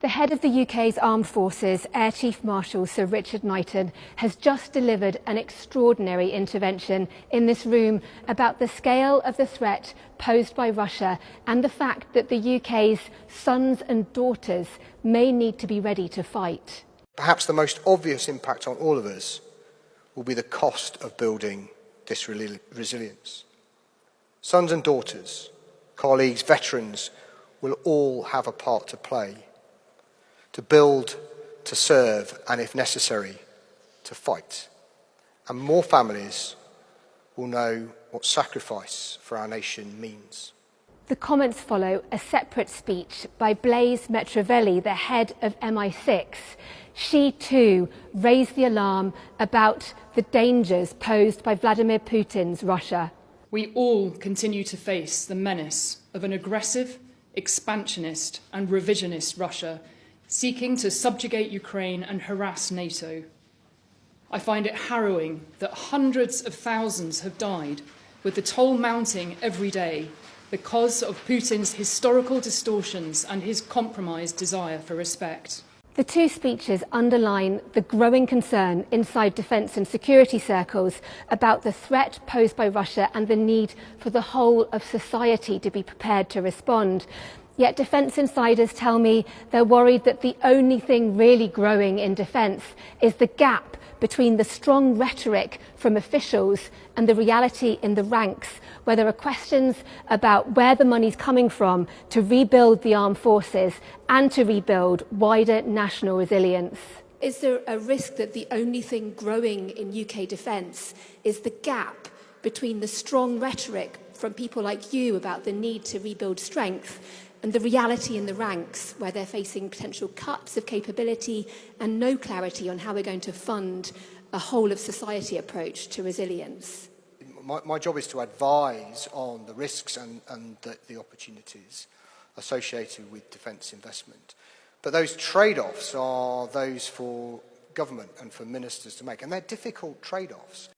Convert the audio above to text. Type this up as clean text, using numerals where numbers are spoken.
The head of the UK's Armed Forces, Air Chief Marshal Sir Richard Knighton, has just delivered an extraordinary intervention in this room about the scale of the threat posed by Russia and the fact that the UK's sons and daughters may need to be ready to fight. Perhaps the most obvious impact on all of us will be the cost of building this resilience. Sons and daughters, colleagues, veterans will all have a part to play. To build, to serve, and if necessary, to fight. And more families will know what sacrifice for our nation means. The comments follow a separate speech by Blaise Metrovelli, the head of MI6. She too raised the alarm about the dangers posed by Vladimir Putin's Russia. We all continue to face the menace of an aggressive, expansionist and revisionist Russia seeking to subjugate Ukraine and harass NATO. I find it harrowing that hundreds of thousands have died, with the toll mounting every day because of Putin's historical distortions and his compromised desire for respect. The two speeches underline the growing concern inside defence and security circles about the threat posed by Russia and the need for the whole of society to be prepared to respond. Yet defence insiders tell me they're worried that the only thing really growing in defence is the gap between the strong rhetoric from officials and the reality in the ranks, where there are questions about where the money's coming from to rebuild the armed forces and to rebuild wider national resilience. Is there a risk that the only thing growing in UK defence is the gap between the strong rhetoric from people like you about the need to rebuild strength and the reality in the ranks, where they're facing potential cuts of capability and no clarity on how we're going to fund a whole of society approach to resilience? My job is to advise on the risks and the opportunities associated with defence investment. But those trade-offs are those for government and for ministers to make, and they're difficult trade-offs.